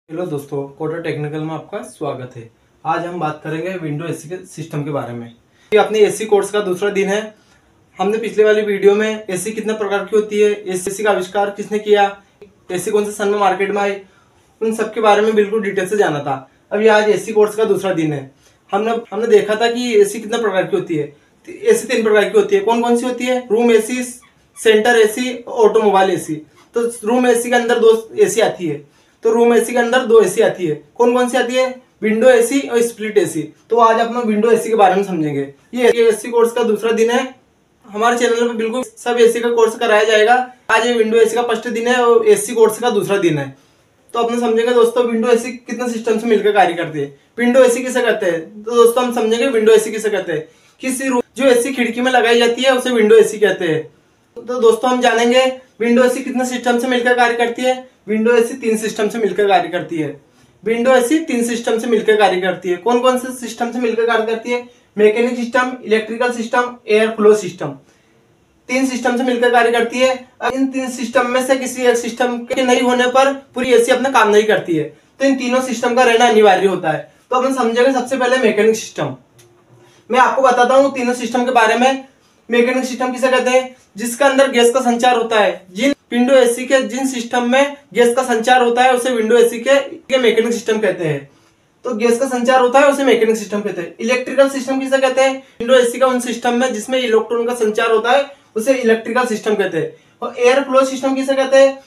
Hello दोस्तों, Kota technical में आपका स्वागत है। आज हम बात करेंगे विंडो एसी के सिस्टम के बारे में। ये अपने एसी कोर्स का दूसरा दिन है। हमने पिछले वाली वीडियो में एसी कितने प्रकार की होती है, एसी का आविष्कार किसने किया, एसी कौन से सन में मार्केट में आई, उन सब के बारे में बिल्कुल डिटेल से जाना था। अभी आज एसी कोर्स का दूसरा दिन है। हमने देखा था कि एसी कितने प्रकार की होती है। एसी 3 प्रकार की होती है। कौन कौन सी होती है? Room AC, centre AC, automobile AC. तो रूम एसी के अंदर 2 एसी आती है। तो रूम एसी के अंदर 2 एसी आती है। कौन कौन सी आती है? विंडो एसी और स्प्लिट एसी। तो आज अपना विंडो एसी के बारे में समझेंगे। ये एसी कोर्स का दूसरा दिन है। हमारे चैनल पे बिल्कुल सब एसी का कोर्स कराया जाएगा। आज ये विंडो एसी का फर्स्ट दिन है और एसी कोर्स का दूसरा दिन है। तो अपने समझेंगे दोस्तों विंडो एसी कितने सिस्टम से मिलकर कार्य करती है। विंडो एसी किसे कहते हैं? तो दोस्तों हम समझेंगे विंडो एसी किसे कहते हैं। किसी रूम जो एसी खिड़की में लगाई जाती है उसे विंडो एसी कहते हैं। तो दोस्तों हम जानेंगे विंडो एसी कितने सिस्टम से मिलकर कार्य करती है। विंडो एसी 3 सिस्टम से मिलकर कार्य करती है। विंडो एसी 3 सिस्टम से मिलकर कार्य करती है। कौन कौन से सिस्टम से मिलकर कार्य करती है? Mechanic system, electrical system, air flow system. 3 system से मिलकर कार्य करती है। इन 3 सिस्टम में से किसी एक सिस्टम के नहीं होने पर पूरी एसी अपना काम नहीं करती है। तो इन तीनों सिस्टम का रहना अनिवार्य होता है। तो अपन समझेंगे सबसे पहले मैकेनिक सिस्टम। मैं आपको बताता हूँ तीनों सिस्टम के बारे में। मैकेनिक सिस्टम किसे कहते हैं? जिसके अंदर गैस का संचार होता है। जिन विंडो एसी के जिन सिस्टम में गैस का संचार होता है उसे विंडो एसी के मैकेनिक सिस्टम कहते हैं। तो गैस का संचार होता है उसे मैकेनिक सिस्टम कहते हैं। इलेक्ट्रिकल सिस्टम किसे कहते हैं? विंडो एसी का उन सिस्टम में जिसमें इलेक्ट्रॉन का संचार होता है उसे इलेक्ट्रिकल सिस्टम कहते हैं। और एयर फ्लो सिस्टम किसे कहते हैं?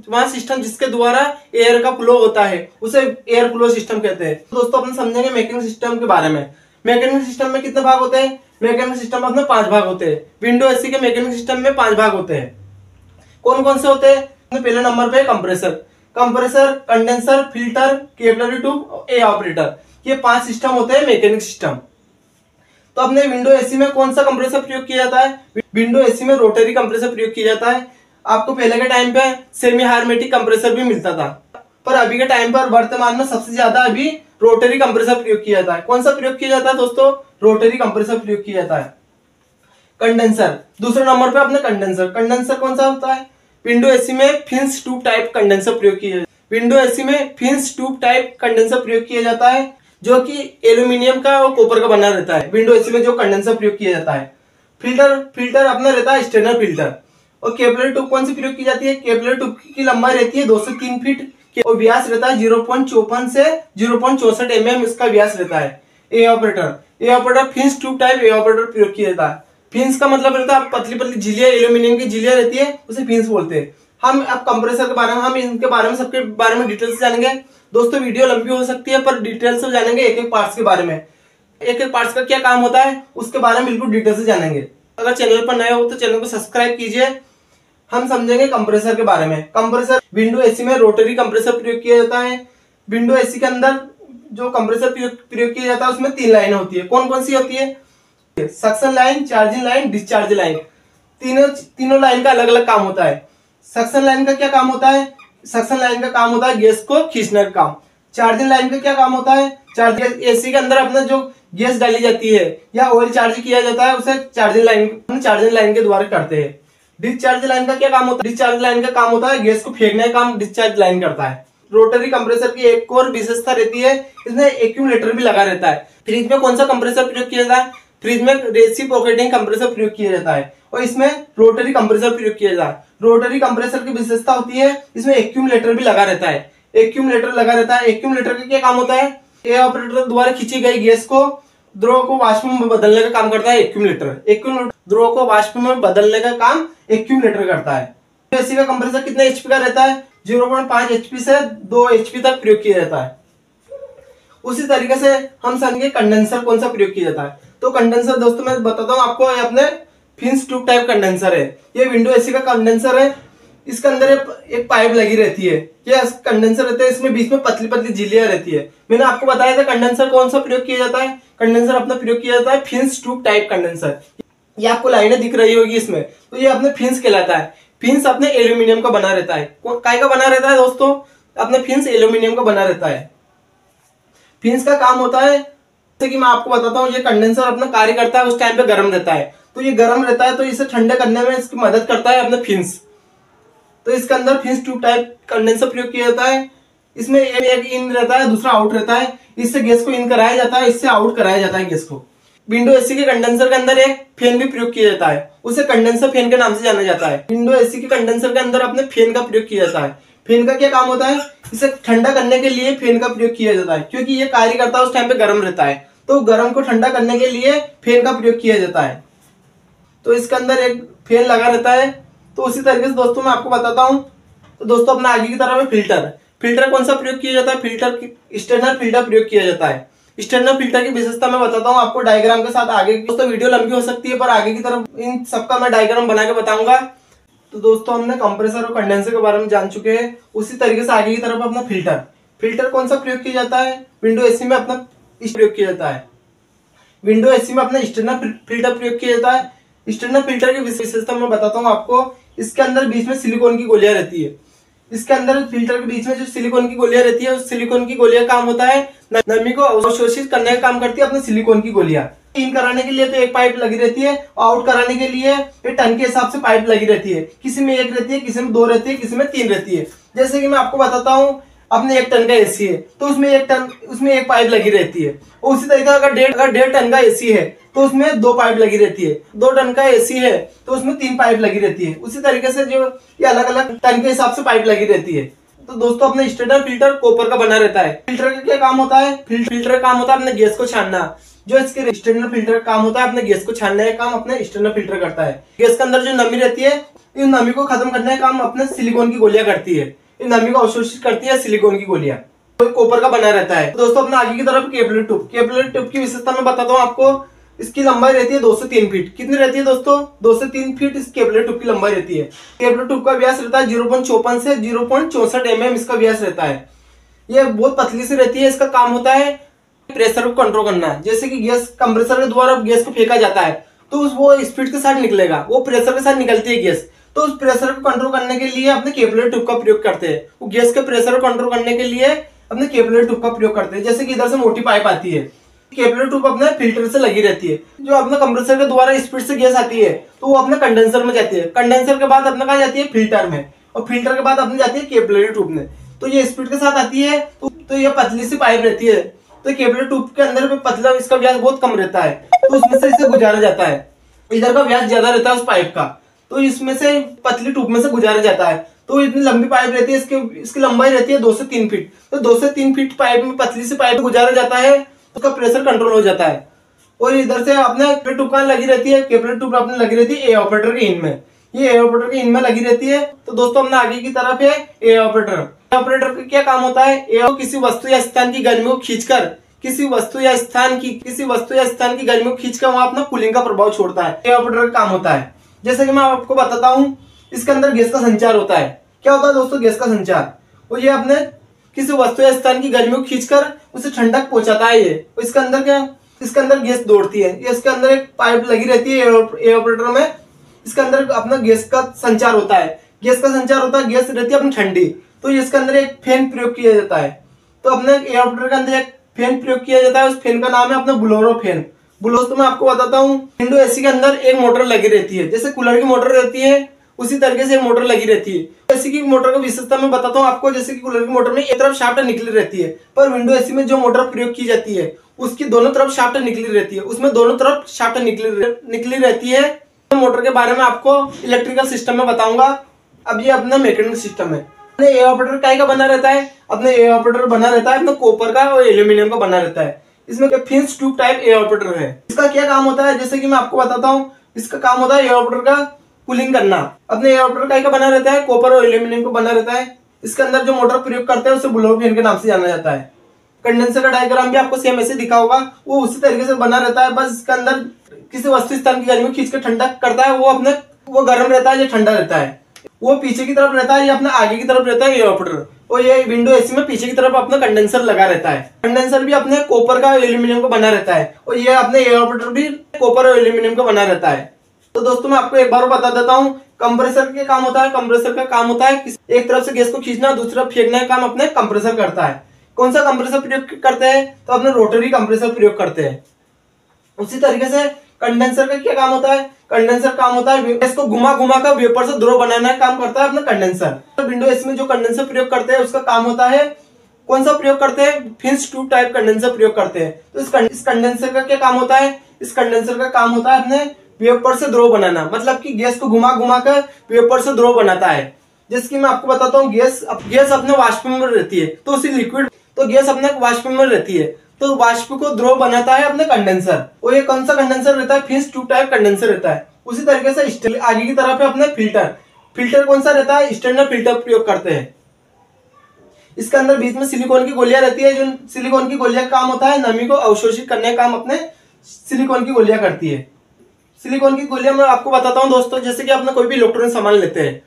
वह सिस्टम जिसके द्वारा एयर का फ्लो होता है उसे एयर फ्लो सिस्टम कहते हैं। तो दोस्तों अपन समझेंगे मैकेनिक सिस्टम के बारे में। मैकेनिक सिस्टम में कितने भाग होते हैं? मैकेनिक सिस्टम में अपने 5 भाग होते हैं। विंडो एसी के मैकेनिक सिस्टम में 5 भाग होते हैं। कौन कौन से होते हैं? पहले नंबर पे compressor, condenser, filter, capillary tube, evaporator. ये 5 सिस्टम होते हैं मैकेनिक सिस्टम। तो अपने विंडो एसी में कौन सा कंप्रेसर प्रयोग किया जाता है? विंडो एसी में रोटरी कंप्रेसर प्रयोग किया जाता है। आपको पहले के टाइम पे सेमी हार्मेटिक कंप्रेसर भी मिलता था, पर अभी के टाइम पर वर्तमान में सबसे ज्यादा अभी रोटरी कंप्रेसर प्रयोग किया जाता है। कौन सा प्रयोग किया जाता है दोस्तों? रोटरी कंप्रेसर प्रयोग किया जाता है। कंडेंसर दूसरे नंबर पे अपने कंडेंसर कौन सा होता है? विंडो एसी में फिन्स ट्यूब टाइप कंडेंसर प्रयोग किया जाता है। विंडो एसी में फिन्स ट्यूब टाइप कंडेंसर प्रयोग किया जाता है जो कि एल्यूमिनियम का और कॉपर का बना रहता है। विंडो एसी में जो कंडेंसर प्रयोग किया जाता है। फिल्टर अपना रहता है स्टेनर फिल्टर। और कैपिलरी ट्यूब कौन सी प्रयोग की जाती है? कैपिलरी ट्यूब की लंबाई रहती है 2 से 3 फीट और व्यास रहता है 0.54 से 0.64 mm इसका व्यास रहता है। Evaporator fins tube type evaporator प्रयोग किया जाता है। फिन्स का मतलब रहता है पतली पतली झिल्लियां, एल्यूमिनियम की झिल्लियां रहती है उसे फिन्स बोलते हैं। हम अब कंप्रेसर के बारे में, हम इनके बारे में सबके बारे में डिटेल से जानेंगे। दोस्तों वीडियो लंबी हो सकती है पर डिटेल से जानेंगे एक एक पार्ट्स के बारे में। एक एक पार्ट्स का क्या काम होता है उसके बारे में बिल्कुल डिटेल से जानेंगे। अगर चैनल पर नए हो तो चैनल को सब्सक्राइब कीजिए। हम समझेंगे कंप्रेसर के बारे में। कंप्रेसर विंडो एसी में रोटरी कंप्रेसर प्रयोग किया जाता है। विंडो एसी के अंदर जो कंप्रेसर प्रयोग किया जाता है उसमें 3 लाइनें होती है। कौन कौन सी होती है? Suction line, charging line, discharge line. तीनों लाइन का अलग अलग काम होता है। सक्शन लाइन का क्या काम होता है? सक्शन लाइन का काम होता है गैस को खींचने का काम। चार्जिंग लाइन का क्या काम होता है? एसी के अंदर अपना जो गैस डाली जाती है या ऑयल चार्ज किया जाता है उसे चार्जिंग लाइन के द्वारा करते हैं। डिस्चार्ज लाइन का क्या काम होता है? डिस्चार्ज लाइन का काम होता है गैस को फेंकने का काम डिस्चार्ज लाइन करता है। रोटरी कंप्रेसर की एक और विशेषता रहती है, इसमें एक्यूमुलेटर भी लगा रहता है। फ्रिज में कौन सा कंप्रेसर प्रयोग किया जाता है? फ्रिज में रेसिप्रोकेटिंग कंप्रेसर प्रयोग किया जाता है और इसमें रोटरी कंप्रेसर प्रयोग किया जाता है। रोटरी कंप्रेसर की विशेषता होती है इसमें एक्यूमुलेटर भी लगा रहता है। एक्यूमुलेटर का क्या काम होता है? एवापोरेटर द्वारा खींची गई गैस को द्रव को वाष्प में बदलने का काम करता है एक्यूमुलेटर। द्रव को वाष्प में बदलने का काम एक्यूमुलेटर करता है। एसी का कंप्रेसर कितने एचपी का रहता है? 0.5 एचपी से 2 एचपी तक प्रयोग किया जाता है। उसी तरीके से हम समझेंगे कंडेंसर कौन सा प्रयोग किया जाता है। तो कंडेंसर दोस्तों मैं बताता हूँ आपको, अपने फिन्स ट्यूब टाइप कंडेंसर है। ये विंडो एसी का कंडेंसर है। इसके अंदर एक पाइप लगी रहती है। ये कंडेंसर रहता है, इसमें बीच में पतली पतली झिल्लियां रहती है। मैंने आपको बताया था कंडेंसर कौन सा प्रयोग किया जाता है। कंडेंसर अपना प्रयोग किया जाता है फिन्स ट्यूब टाइप कंडेंसर। ये आपको लाइनें दिख रही होगी इसमें, तो ये अपने फिन्स कहलाता है। फिन्स अपने एल्यूमिनियम का बना रहता है। काय का बना रहता है दोस्तों? अपने फिन्स एल्यूमिनियम का बना रहता है। फिन्स का काम होता है, जैसे कि मैं आपको बताता हूँ, ये कंडेंसर अपना कार्य करता है उस टाइम पे गर्म रहता है। तो ये गर्म रहता है तो इसे ठंडे करने में इसकी मदद करता है अपने फिन्स। तो इसके अंदर फिन्स ट्यूब टाइप कंडेंसर प्रयोग किया जाता है। इसमें एक इन रहता है, दूसरा आउट रहता है। इससे गैस को इन कराया जाता है, इससे आउट कराया जाता है गैस को। विंडो एसी के कंडेंसर के अंदर एक फैन भी प्रयोग किया जाता है, उसे कंडेंसर फैन के नाम से जाना जाता है। विंडो एसी के कंडेंसर के अंदर अपने फैन का प्रयोग किया जाता है। फैन का क्या काम होता है? इसे ठंडा करने के लिए फैन का प्रयोग किया जाता है, क्योंकि ये कार्य करता है उस टाइम पे गर्म रहता है, तो गर्म को ठंडा करने के लिए फैन का प्रयोग किया जाता है। तो इसके अंदर एक फैन लगा रहता है। तो उसी तरीके से दोस्तों मैं आपको बताता हूँ। तो दोस्तों अपना आगे की तरफ है फिल्टर। फिल्टर कौन सा प्रयोग किया जाता है? फिल्टर एक्सटर्नल फिल्टर प्रयोग किया जाता है। एक्सटर्नल फिल्टर की विशेषता मैं बताता हूँ आपको डायग्राम के साथ। आगे दोस्तों वीडियो लंबी हो सकती है, पर आगे की तरफ इन सबका मैं डायग्राम बना के बताऊंगा। तो दोस्तों हमने कंप्रेसर और कंडेंसर के बारे में जान चुके हैं। उसी तरीके से आगे की तरफ अपना फिल्टर। फिल्टर कौन सा प्रयोग किया जाता है? विंडो एसी में अपना प्रयोग किया जाता है। विंडो एसी में अपना एक्सटर्नल फिल्टर प्रयोग किया जाता है। एक्सटर्नल फिल्टर की विशेषता मैं बताता हूँ आपको। इसके अंदर बीच में सिलिकॉन की गोलियां रहती है। इसके अंदर फिल्टर के बीच में जो सिलिकॉन की गोलियां रहती है, उस सिलिकॉन की गोलियां काम होता है नमी को अवशोषित करने का काम करती है अपने सिलिकॉन की गोलियां। इन कराने के लिए तो एक पाइप लगी रहती है, आउट कराने के लिए ये टन के हिसाब से पाइप लगी रहती है। किसी में एक रहती है, किसी में दो रहती है, किसी में तीन रहती है। जैसे कि मैं आपको बताता हूँ, अपने 1 टन का एसी है तो उसमें एक पाइप लगी रहती है। और उसी तरीके अगर 1.5 टन का एसी है तो उसमें 2 पाइप लगी रहती है। 2 टन का एसी है तो उसमें 3 पाइप लगी रहती है। उसी तरीके से जो ये अलग अलग टन के हिसाब से पाइप लगी रहती है। तो दोस्तों अपने एक्सटर्नल फिल्टर कॉपर का बना रहता है। फिल्टर का क्या काम होता है? फिल्टर का काम होता है अपने गैस को छानना। जो इसके एक्सटर्नल फिल्टर का काम होता है अपने गैस को छानने का काम अपने एक्सटर्नल फिल्टर करता है। गैस के अंदर जो नमी रहती है, इन नमी को खत्म करने का काम अपने सिलिकॉन की गोलियां करती है। इन नमी को अवशोषित करती है सिलिकॉन की गोलियां। तो कॉपर का बना रहता है। तो दोस्तों अपने आगे की तरफ कैपिलरी ट्यूब। कैपिलरी ट्यूब की विशेषता मैं बताता हूँ आपको। इसकी लंबाई रहती है 2 से 3 फीट। कितनी रहती है दोस्तों? 2 से 3 फीट इस कैपिलरी ट्यूब की लंबाई रहती है। कैपिलरी ट्यूब का व्यास रहता है 0.54 से 0.64 mm इसका व्यास रहता है। यह बहुत पतली सी रहती है। इसका काम होता है प्रेशर को कंट्रोल करना। जैसे कि गैस कंप्रेसर के द्वारा गैस को फेंका जाता है तो वो स्पीड के साथ निकलेगा, वो प्रेशर के साथ निकलती है गैस। तो उस प्रेशर को कंट्रोल करने के लिए अपने कैपिलरी ट्यूब का प्रयोग करते हैं। वो गैस के प्रेशर को कंट्रोल करने के लिए अपने कैपिलरी ट्यूब का प्रयोग करते हैं। जैसे कि इधर से मोटी पाइप आती है, कैपिलरी ट्यूब अपने फिल्टर से लगी रहती है। जो अपने कंप्रेसर के द्वारा स्पीड से गैस आती है तो वो अपने कंडेंसर में जाती है। कंडेंसर के बाद अपने कहाँ जाती है? फिल्टर में। और फिल्टर के बाद अपनी जाती है कैपिलरी ट्यूब में। तो ये स्पीड के साथ आती है। तो ये पतली सी पाइप रहती है। तो कैपिलरी ट्यूब के अंदर में पतला, इसका व्यास बहुत कम रहता है, तो उसमें से इसे गुजारा जाता है। इधर का व्यास ज्यादा रहता है उस पाइप का, तो इसमें से पतली ट्यूब में से गुजारा जाता है। तो इतनी लंबी पाइप रहती है, इसकी लंबाई रहती है 2 से 3 फीट। तो 2 से 3 फीट पाइप में पतली सी पाइप गुजारा जाता है, उसका प्रेशर कंट्रोल हो जाता है। और इधर से अपने ट्यूब कहाँ लगी रहती है? कैपिलरी ट्यूब अपने लगी रहती है एवापोरेटर के इन में। ये एवापोरेटर के इन में लगी रहती है। तो दोस्तों हमने आगे की तरफ है एवापोरेटर। एवापोरेटर का क्या काम होता है? किसी वस्तु या स्थान की गर्मी को खींचकर किसी वस्तु या स्थान की गर्मी को खींचकर वहां अपना कूलिंग का प्रभाव छोड़ता है। एवापोरेटर का काम होता है। जैसे कि मैं आपको बताता हूँ, इसके अंदर गैस का संचार होता है। क्या होता है दोस्तों? गैस का संचार। और ये अपने किसी वस्तु या स्थान की गर्मी को खींचकर उसे ठंडक पहुंचाता है। ये इसके अंदर क्या? इसके अंदर गैस दौड़ती है। ये इसके अंदर एक पाइप लगी रहती है एवापोरेटर में। इसके अंदर अपना गैस का संचार होता है। गैस का संचार होता है, गैस रहती है अपनी ठंडी। तो इसके अंदर एक फैन प्रयोग किया जाता है। तो अपने एवापोरेटर के अंदर एक फैन प्रयोग किया जाता है। उस फैन का नाम है अपना ब्लोरो फैन। ब्लोरो तो मैं आपको बताता हूँ, विंडो एसी के अंदर एक मोटर लगी रहती है। जैसे कूलर की मोटर रहती है उसी तरीके से एक मोटर लगी रहती है। एसी की मोटर की विशेषता मैं बताता हूँ आपको। जैसे कि कूलर की मोटर में एक तरफ शाफ्ट निकली रहती है, पर विंडो एसी में जो मोटर प्रयोग की जाती है उसकी दोनों तरफ शाफ्ट निकली रहती है। उसमें दोनों तरफ शाफ्ट निकली रहती है। मोटर के बारे में आपको इलेक्ट्रिकल सिस्टम में बताऊंगा। अब ये अपना मैकेनिकल सिस्टम है। अपने एवापोरेटर काय का बना रहता है? अपने एवापोरेटर बना रहता है अपने कॉपर का और एल्यूमिनियम का बना रहता है। इसमें फिन्स ट्यूब टाइप एवापोरेटर है। इसका क्या काम होता है? जैसे कि मैं आपको बताता हूँ, इसका काम होता है एवापोरेटर का कूलिंग करना। अपने एवापोरेटर काय का बना रहता है? कॉपर और एल्यूमिनियम का बना रहता है। इसके अंदर जो मोटर प्रयोग करते हैं उसे ब्लोअर फैन के नाम से जाना जाता है। कंडेंसर का डायग्राम भी आपको सेम ऐसे दिखा होगा, वो उसी तरीके से बना रहता है। बस इसके अंदर किसी वस्तु स्थान की गर्मी खींचकर ठंडा करता है। वो गर्म रहता है, ये ठंडा रहता है। वो पीछे की तरफ रहता है, ये अपने आगे की तरफ रहता है एवापोरेटर। और ये विंडो एसी में पीछे की तरफ अपना कंडेंसर लगा रहता है। कंडेंसर भी अपने कॉपर का एल्यूमिनियम का बना रहता है। और ये अपने एवापोरेटर भी कॉपर और एल्यूमिनियम का बना रहता है। तो दोस्तों मैं आपको एक बार बता देता हूँ, कंप्रेसर का काम होता है। कंप्रेसर का काम होता है एक तरफ से गैस को खींचना, दूसरी तरफ फेंकने का काम अपने कंप्रेसर करता है। कौन सा कंप्रेसर प्रयोग करते हैं? तो अपने रोटरी कंप्रेसर प्रयोग करते हैं। उसी तरीके से कंडेंसर का क्या काम होता है? कंडेंसर काम होता है गैस को घुमा कर वेपर से द्रव बनाना काम करता है अपना कंडेंसर। तो विंडो एसी में जो कंडेंसर प्रयोग करते हैं उसका काम होता है कौन सा प्रयोग करते हैं? फिन्स ट्यूब टाइप कंडेंसर प्रयोग करते हैं। तो इस कंडेंसर का क्या काम होता है? इस कंडेंसर का काम होता है अपने वेपर से द्रव बनाना, मतलब कि गैस को घुमा घुमा कर वेपर से द्रव बनाता है। जैसे कि मैं आपको बताता हूँ, गैस अपने वाष्प में रहती है, तो उसी लिक्विड तो गैस अपने वाष्प में रहती है, तो वाष्प को द्रव बनाता है अपने कंडेंसर। और ये कौन सा कंडेंसर रहता है? फिन्स ट्यूब टाइप कंडेंसर रहता है। उसी तरीके से आगे की तरफ है अपने फिल्टर कौन सा रहता है? स्टैंडर्ड फिल्टर प्रयोग करते हैं। इसके अंदर बीच में सिलिकॉन की गोलियां रहती है। जो सिलिकॉन की गोलियां का काम होता है नमी को अवशोषित करने का काम अपने सिलिकॉन की गोलियां करती है। सिलिकॉन की गोलियां मैं आपको बताता हूं दोस्तों, जैसे कि आपने कोई भी इलेक्ट्रॉनिक सामान लेते हैं,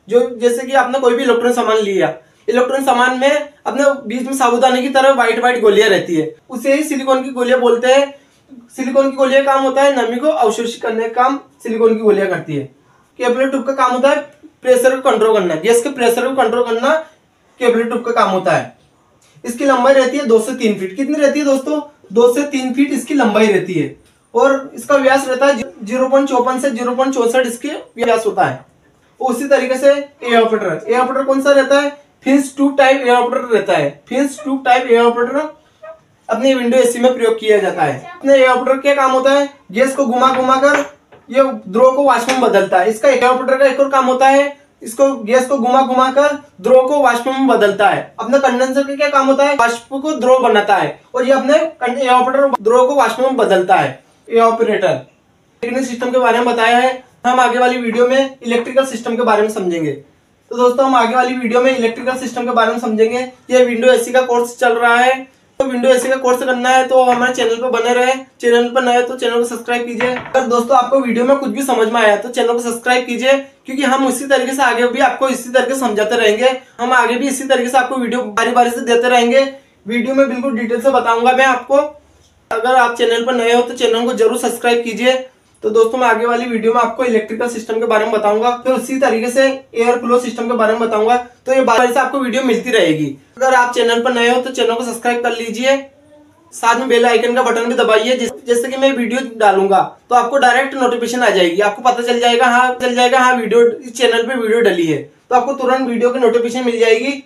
जैसे कि आपने कोई भी इलेक्ट्रॉनिक सामान लिया, इलेक्ट्रॉनिक सामान में अपने बीच में साबुदाने की तरह व्हाइट व्हाइट गोलियां रहती है, उसे ही सिलिकॉन की गोलियां बोलते हैं। सिलिकॉन की गोलियां काम होता है नमी को अवशोषित करने का काम सिलिकॉन की गोलियां करती है। कैपिलरी ट्यूब का काम होता है प्रेशर को कंट्रोल करना, गैस के प्रेशर को कंट्रोल करना कैपिलरी ट्यूब का काम होता है। इसकी लंबाई रहती है 2 से 3 फीट। कितनी रहती है दोस्तों? 2 से 3 फीट इसकी लंबाई रहती है। और इसका व्यास रहता है 0.54 से 0.64 इसके व्यास होता है। उसी तरीके से एवापोरेटर कौन सा रहता है? फिन्स ट्यूब टाइप एवापोरेटर रहता है। फिन्स ट्यूब टाइप एवापोरेटर अपने विंडो एसी में प्रयोग किया जाता है। अपने एवापोरेटर क्या काम होता है? गैस को घुमा घुमा कर ये द्रव को वाष्प में बदलता है। इसका एवापोरेटर का एक और काम होता है, इसको गैस को घुमा घुमा कर द्रव को वाष्प में बदलता है। अपने कंडेंसर का क्या काम होता है? वाष्प को द्रव बनाता है, और ये अपने एवापोरेटर द्रव को वाष्प में बदलता है। एवापोरेटर टेक्निकल सिस्टम के बारे में बताया है। हम आगे वाली वीडियो में इलेक्ट्रिकल सिस्टम के बारे में समझेंगे। तो दोस्तों हम आगे वाली वीडियो में इलेक्ट्रिकल सिस्टम के बारे में समझेंगे। ये विंडो एसी का कोर्स चल रहा है, तो विंडो एसी का कोर्स करना है तो हमारे चैनल पर बने रहे। चैनल पर नए तो चैनल को सब्सक्राइब कीजिए। अगर दोस्तों आपको वीडियो में कुछ भी समझ में आया तो चैनल को सब्सक्राइब कीजिए, क्योंकि हम इसी तरीके से आगे भी आपको इसी तरीके से समझाते रहेंगे। हम आगे भी इसी तरीके से आपको वीडियो बारी बारी से देते रहेंगे। वीडियो में बिल्कुल डिटेल से बताऊंगा मैं आपको। अगर आप चैनल पर नए हो तो चैनल को जरूर सब्सक्राइब कीजिए। तो दोस्तों मैं आगे वाली वीडियो में आपको इलेक्ट्रिकल सिस्टम के बारे में बताऊंगा, फिर उसी तरीके से एयर फ्लो सिस्टम के बारे में बताऊंगा। तो ये बार से आपको वीडियो मिलती रहेगी। अगर आप चैनल पर नए हो तो चैनल को सब्सक्राइब कर लीजिए, साथ में बेल आइकन का बटन भी दबाइए। जैसे कि मैं वीडियो डालूंगा तो आपको डायरेक्ट नोटिफिकेशन आ जाएगी, आपको पता चल जाएगा हाँ वीडियो इस चैनल पे वीडियो डली है, तो आपको तुरंत वीडियो की नोटिफिकेशन मिल जाएगी।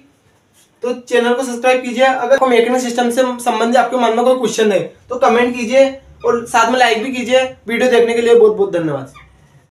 तो चैनल को सब्सक्राइब कीजिए। अगर मैकेनिकल सिस्टम से संबंधित आपके मन में कोई क्वेश्चन है तो कमेंट कीजिए, और साथ में लाइक भी कीजिए। वीडियो देखने के लिए बहुत बहुत धन्यवाद।